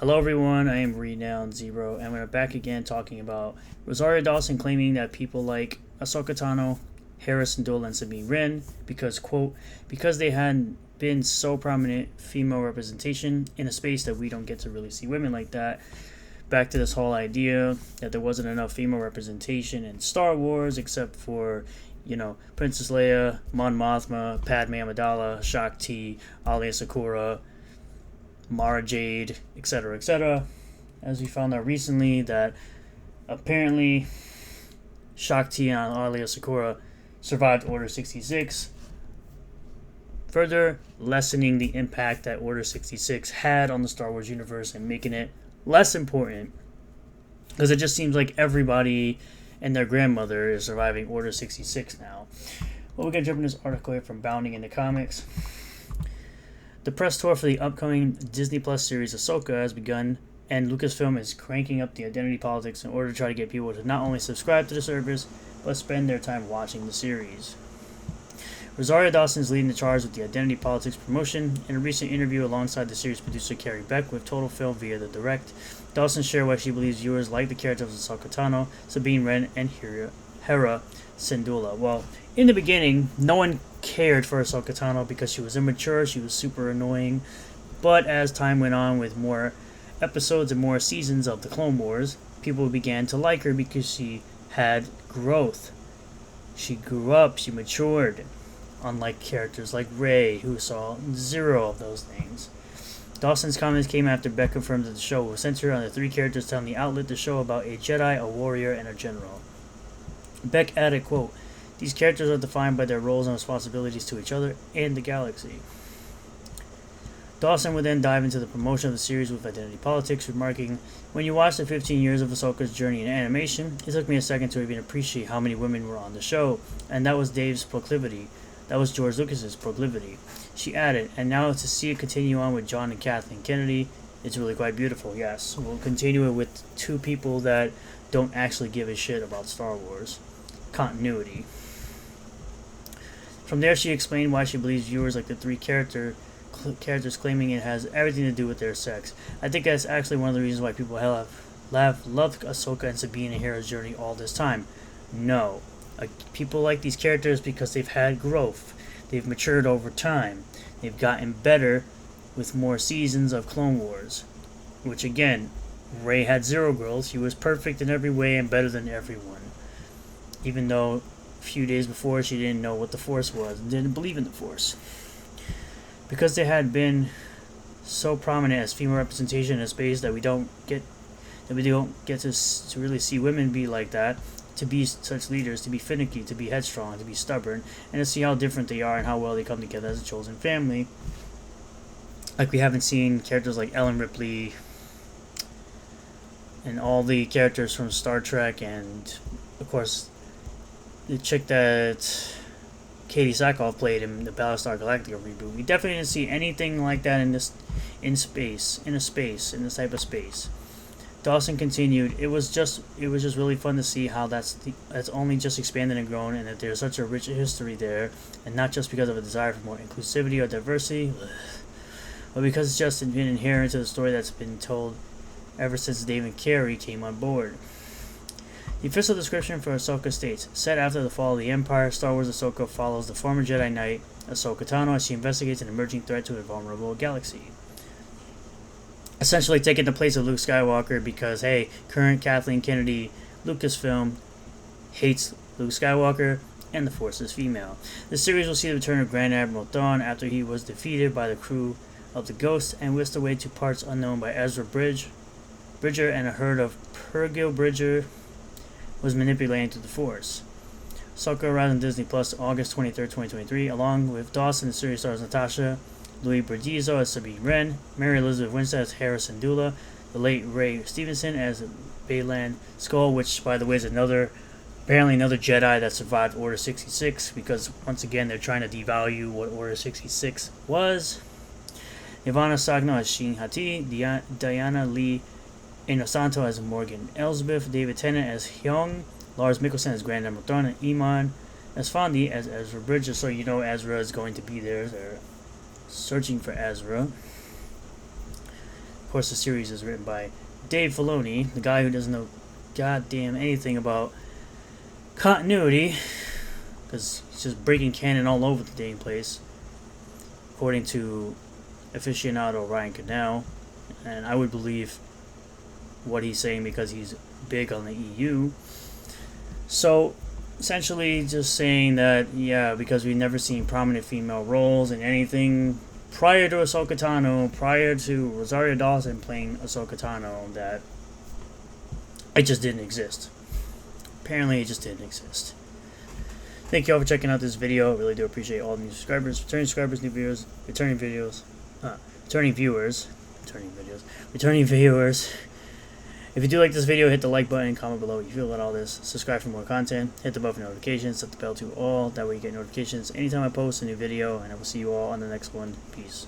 Hello everyone, I am Renowned Zero, and we're back again talking about Rosario Dawson claiming that people like Ahsoka Tano, Harrison Dole, and Sabine Wren because, quote, because they had been so prominent female representation in a space that we don't get to really see women like that. Back to this whole idea that there wasn't enough female representation in Star Wars except for, Princess Leia, Mon Mothma, Padme Amidala, Shakti, Alia Sakura, Mara Jade, etc., etc. As we found out recently that apparently Shakti and Alia Sakura survived Order 66, further lessening the impact that Order 66 had on the Star Wars universe and making it less important, because it just seems like everybody and their grandmother is surviving Order 66 now. Well, we're going to jump in this article here from Bounding into Comics. The press tour for the upcoming Disney Plus series Ahsoka has begun, and Lucasfilm is cranking up the identity politics in order to try to get people to not only subscribe to the service, but spend their time watching the series. Rosario Dawson is leading the charge with the identity politics promotion. In a recent interview alongside the series producer Carrie Beck with Total Film via The Direct, Dawson shared why she believes viewers like the characters of Ahsoka Tano, Sabine Wren, and Hera Syndulla. Well, in the beginning, no one cared for Ahsoka Tano because she was immature, she was super annoying. But as time went on with more episodes and more seasons of the Clone Wars, people began to like her because she had growth. She grew up, she matured, unlike characters like Rey, who saw zero of those things. Dawson's comments came after Beck confirmed that the show will center on the three characters telling the outlet the show about a Jedi, a warrior, and a general. Beck added, quote, "These characters are defined by their roles and responsibilities to each other and the galaxy." Dawson would then dive into the promotion of the series with identity politics, remarking, "When you watch the 15 years of Ahsoka's journey in animation, it took me a second to even appreciate how many women were on the show, and that was Dave's proclivity. That was George Lucas's proclivity." She added, "And now to see it continue on with John and Kathleen Kennedy, it's really quite beautiful. Yes, we'll continue it with two people that don't actually give a shit about Star Wars. Continuity." From there, she explained why she believes viewers like the three characters, claiming it has everything to do with their sex. "I think that's actually one of the reasons why people have loved Ahsoka and Sabine and Hera's journey all this time. No. People like these characters because they've had growth. They've matured over time. They've gotten better with more seasons of Clone Wars. Which again, Rey had zero growth. She was perfect in every way and better than everyone. Even though a few days before she didn't know what the Force was and didn't believe in the Force. Because they had been so prominent as female representation in a space that we don't get to really see women be like that, to be such leaders, to be finicky, to be headstrong, to be stubborn, and to see how different they are and how well they come together as a chosen family. Like we haven't seen characters like Ellen Ripley and all the characters from Star Trek, and of course the chick that Katie Sackhoff played in the Battlestar Galactica reboot. We definitely didn't see anything like that in this type of space. Dawson continued, It was just really fun to see how that's only just expanded and grown, and that there's such a rich history there, and not just because of a desire for more inclusivity or diversity, but because it's just been inherent to the story that's been told ever since Dave and Carey came on board." The official description for Ahsoka states, "Set after the fall of the Empire, Star Wars Ahsoka follows the former Jedi Knight, Ahsoka Tano, as she investigates an emerging threat to a vulnerable galaxy." Essentially taking the place of Luke Skywalker because, hey, current Kathleen Kennedy Lucasfilm hates Luke Skywalker and the Force is female. The series will see the return of Grand Admiral Thrawn after he was defeated by the crew of the Ghost and whisked away to parts unknown by Ezra Bridger, and a herd of Purrgil Bridger was manipulating through the Force. Ahsoka arrived on Disney Plus August 23rd, 2023, along with Dawson. The series stars Natasha Louis Bordizzo as Sabine Wren, Mary Elizabeth Winstead as Hera Syndulla, the late Ray Stevenson as Baylan Skoll, which, by the way, is apparently another Jedi that survived Order 66, because once again they're trying to devalue what Order 66 was. Ivana Sagno as Shin Hati, Diana Lee Inosanto as Morgan Elsbeth, David Tennant as Hyung, Lars Mikkelsen as Grand Admiral Thrawn, and Iman Esfandi as Ezra Bridger. So you know Ezra is going to be there. They're searching for Ezra. course, the series is written by Dave Filoni, the guy who doesn't know goddamn anything about continuity, because he's just breaking canon all over the dang place, according to aficionado Ryan Cadell. And I would believe what he's saying because he's big on the EU. So essentially just saying that, yeah, because we've never seen prominent female roles in anything prior to Ahsoka Tano, prior to Rosario Dawson playing Ahsoka Tano, that it just didn't exist. Apparently it just didn't exist. Thank you all for checking out this video. I really do appreciate all the new subscribers, returning subscribers, new viewers, returning viewers. If you do like this video, hit the like button, comment below what you feel about all this, subscribe for more content, hit the bell for notifications, set the bell to all, that way you get notifications anytime I post a new video, and I will see you all on the next one. Peace.